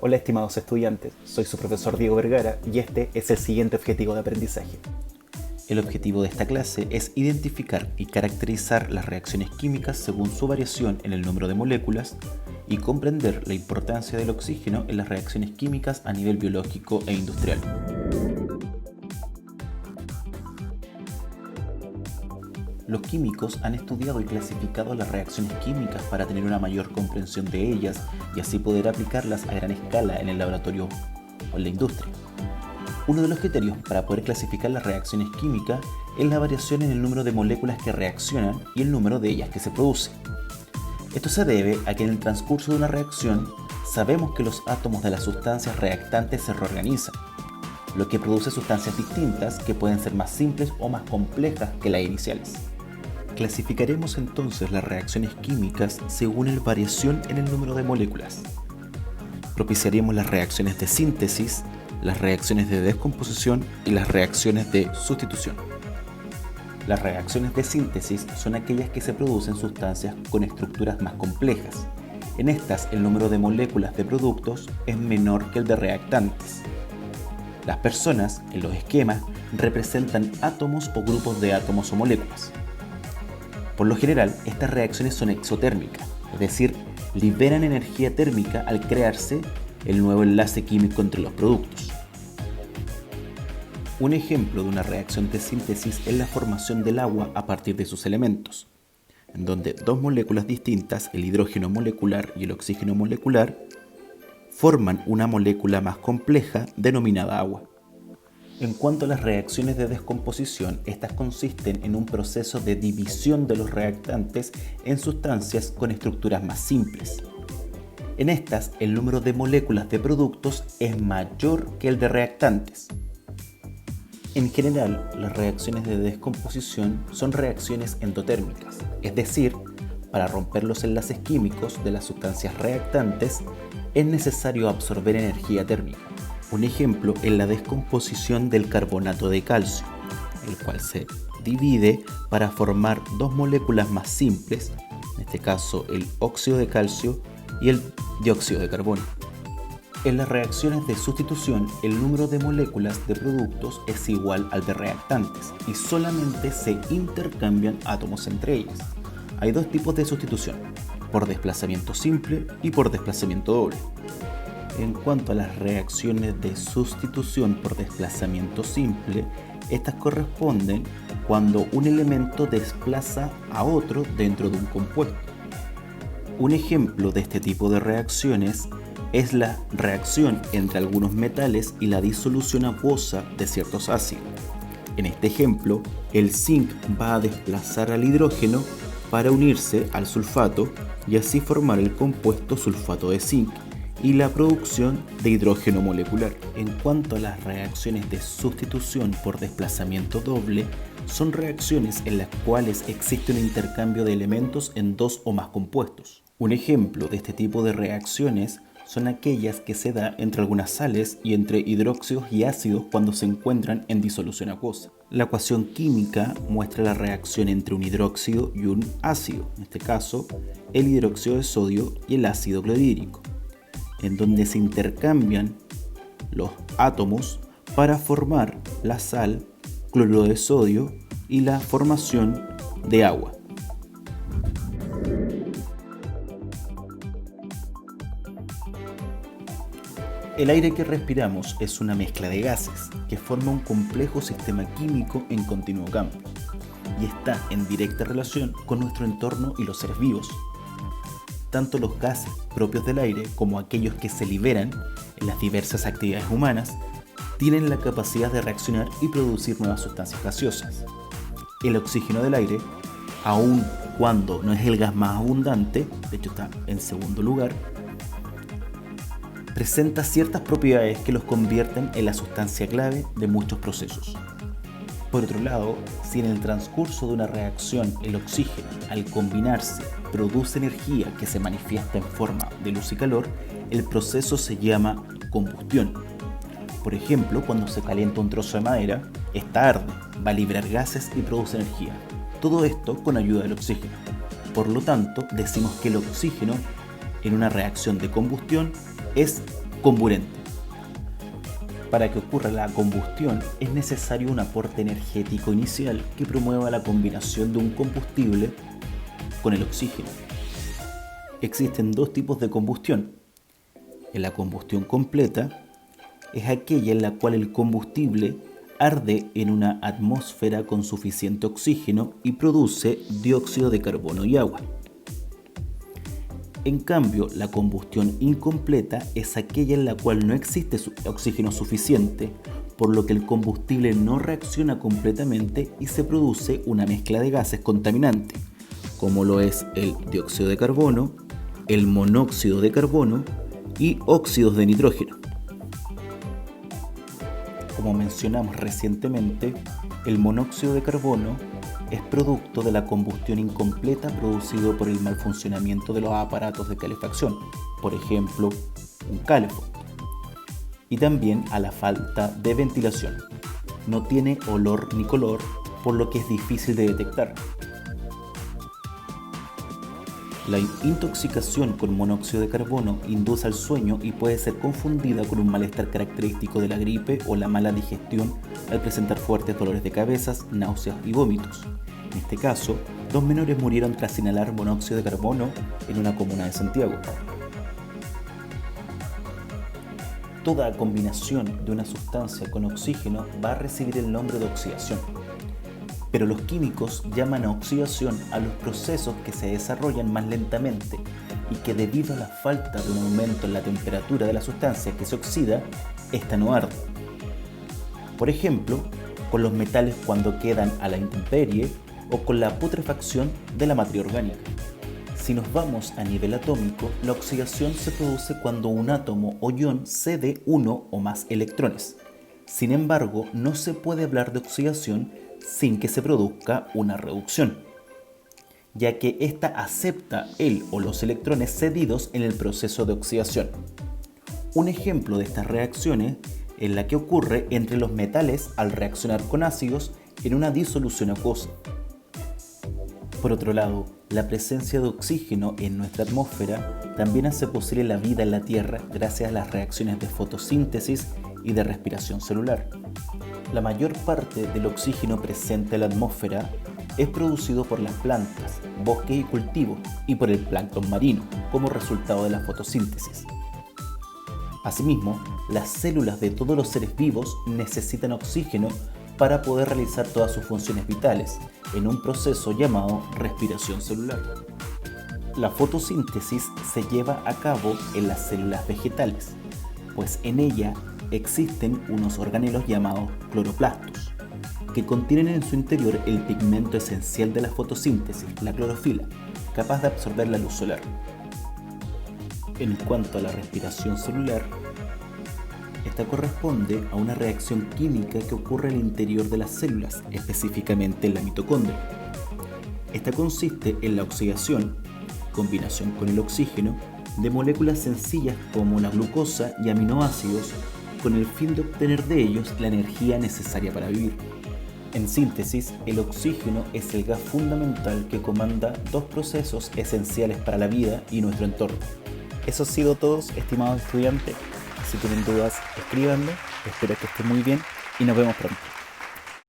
Hola estimados estudiantes, soy su profesor Diego Vergara y este es el siguiente objetivo de aprendizaje. El objetivo de esta clase es identificar y caracterizar las reacciones químicas según su variación en el número de moléculas y comprender la importancia del oxígeno en las reacciones químicas a nivel biológico e industrial. Los químicos han estudiado y clasificado las reacciones químicas para tener una mayor comprensión de ellas y así poder aplicarlas a gran escala en el laboratorio o en la industria. Uno de los criterios para poder clasificar las reacciones químicas es la variación en el número de moléculas que reaccionan y el número de ellas que se produce. Esto se debe a que en el transcurso de una reacción sabemos que los átomos de las sustancias reactantes se reorganizan, lo que produce sustancias distintas que pueden ser más simples o más complejas que las iniciales. Clasificaremos entonces las reacciones químicas según la variación en el número de moléculas. Propiciaremos las reacciones de síntesis, las reacciones de descomposición y las reacciones de sustitución. Las reacciones de síntesis son aquellas que se producen sustancias con estructuras más complejas. En estas, el número de moléculas de productos es menor que el de reactantes. Las personas, en los esquemas, representan átomos o grupos de átomos o moléculas. Por lo general, estas reacciones son exotérmicas, es decir, liberan energía térmica al crearse el nuevo enlace químico entre los productos. Un ejemplo de una reacción de síntesis es la formación del agua a partir de sus elementos, en donde dos moléculas distintas, el hidrógeno molecular y el oxígeno molecular, forman una molécula más compleja denominada agua. En cuanto a las reacciones de descomposición, estas consisten en un proceso de división de los reactantes en sustancias con estructuras más simples. En estas, el número de moléculas de productos es mayor que el de reactantes. En general, las reacciones de descomposición son reacciones endotérmicas, es decir, para romper los enlaces químicos de las sustancias reactantes es necesario absorber energía térmica. Un ejemplo es la descomposición del carbonato de calcio, el cual se divide para formar dos moléculas más simples, en este caso el óxido de calcio y el dióxido de carbono. En las reacciones de sustitución, el número de moléculas de productos es igual al de reactantes y solamente se intercambian átomos entre ellas. Hay dos tipos de sustitución, por desplazamiento simple y por desplazamiento doble. En cuanto a las reacciones de sustitución por desplazamiento simple, estas corresponden cuando un elemento desplaza a otro dentro de un compuesto. Un ejemplo de este tipo de reacciones es la reacción entre algunos metales y la disolución acuosa de ciertos ácidos. En este ejemplo, el zinc va a desplazar al hidrógeno para unirse al sulfato y así formar el compuesto sulfato de zinc y la producción de hidrógeno molecular. En cuanto a las reacciones de sustitución por desplazamiento doble, son reacciones en las cuales existe un intercambio de elementos en dos o más compuestos. Un ejemplo de este tipo de reacciones son aquellas que se da entre algunas sales y entre hidróxidos y ácidos cuando se encuentran en disolución acuosa. La ecuación química muestra la reacción entre un hidróxido y un ácido, en este caso el hidróxido de sodio y el ácido clorhídrico, en donde se intercambian los átomos para formar la sal, cloruro de sodio y la formación de agua. El aire que respiramos es una mezcla de gases que forma un complejo sistema químico en continuo cambio y está en directa relación con nuestro entorno y los seres vivos. Tanto los gases propios del aire como aquellos que se liberan en las diversas actividades humanas tienen la capacidad de reaccionar y producir nuevas sustancias gaseosas. El oxígeno del aire, aun cuando no es el gas más abundante, de hecho está en segundo lugar, presenta ciertas propiedades que los convierten en la sustancia clave de muchos procesos. Por otro lado, si en el transcurso de una reacción el oxígeno, al combinarse, produce energía que se manifiesta en forma de luz y calor, el proceso se llama combustión. Por ejemplo, cuando se calienta un trozo de madera, esta arde, va a liberar gases y produce energía. Todo esto con ayuda del oxígeno. Por lo tanto, decimos que el oxígeno en una reacción de combustión es Comburente. Para que ocurra la combustión es necesario un aporte energético inicial que promueva la combinación de un combustible con el oxígeno. Existen dos tipos de combustión. En la combustión completa es aquella en la cual el combustible arde en una atmósfera con suficiente oxígeno y produce dióxido de carbono y agua. En cambio, la combustión incompleta es aquella en la cual no existe oxígeno suficiente, por lo que el combustible no reacciona completamente y se produce una mezcla de gases contaminantes, como lo es el dióxido de carbono, el monóxido de carbono y óxidos de nitrógeno. Como mencionamos recientemente, el monóxido de carbono es producto de la combustión incompleta producido por el mal funcionamiento de los aparatos de calefacción, por ejemplo, un calefón, y también a la falta de ventilación. No tiene olor ni color, por lo que es difícil de detectar. La intoxicación con monóxido de carbono induce al sueño y puede ser confundida con un malestar característico de la gripe o la mala digestión al presentar fuertes dolores de cabeza, náuseas y vómitos. En este caso, 2 menores murieron tras inhalar monóxido de carbono en una comuna de Santiago. Toda combinación de una sustancia con oxígeno va a recibir el nombre de oxidación. Pero los químicos llaman a oxidación a los procesos que se desarrollan más lentamente y que debido a la falta de un aumento en la temperatura de la sustancia que se oxida, ésta no arde. Por ejemplo, con los metales cuando quedan a la intemperie o con la putrefacción de la materia orgánica. Si nos vamos a nivel atómico, la oxidación se produce cuando un átomo o ion cede uno o más electrones. Sin embargo, no se puede hablar de oxidación sin que se produzca una reducción, ya que ésta acepta el o los electrones cedidos en el proceso de oxidación. Un ejemplo de estas reacciones es la que ocurre entre los metales al reaccionar con ácidos en una disolución acuosa. Por otro lado, la presencia de oxígeno en nuestra atmósfera también hace posible la vida en la Tierra gracias a las reacciones de fotosíntesis y de respiración celular. La mayor parte del oxígeno presente en la atmósfera es producido por las plantas, bosques y cultivos y por el plancton marino como resultado de la fotosíntesis. Asimismo, las células de todos los seres vivos necesitan oxígeno para poder realizar todas sus funciones vitales en un proceso llamado respiración celular. La fotosíntesis se lleva a cabo en las células vegetales, pues en ella existen unos organelos llamados cloroplastos, que contienen en su interior el pigmento esencial de la fotosíntesis, la clorofila, capaz de absorber la luz solar. En cuanto a la respiración celular, esta corresponde a una reacción química que ocurre al interior de las células, específicamente en la mitocondria. Esta consiste en la oxidación, combinación con el oxígeno, de moléculas sencillas como la glucosa y aminoácidos, con el fin de obtener de ellos la energía necesaria para vivir. En síntesis, el oxígeno es el gas fundamental que comanda dos procesos esenciales para la vida y nuestro entorno. Eso ha sido todo, estimados estudiantes. Si tienen dudas, escríbanme. Espero que estén muy bien y nos vemos pronto.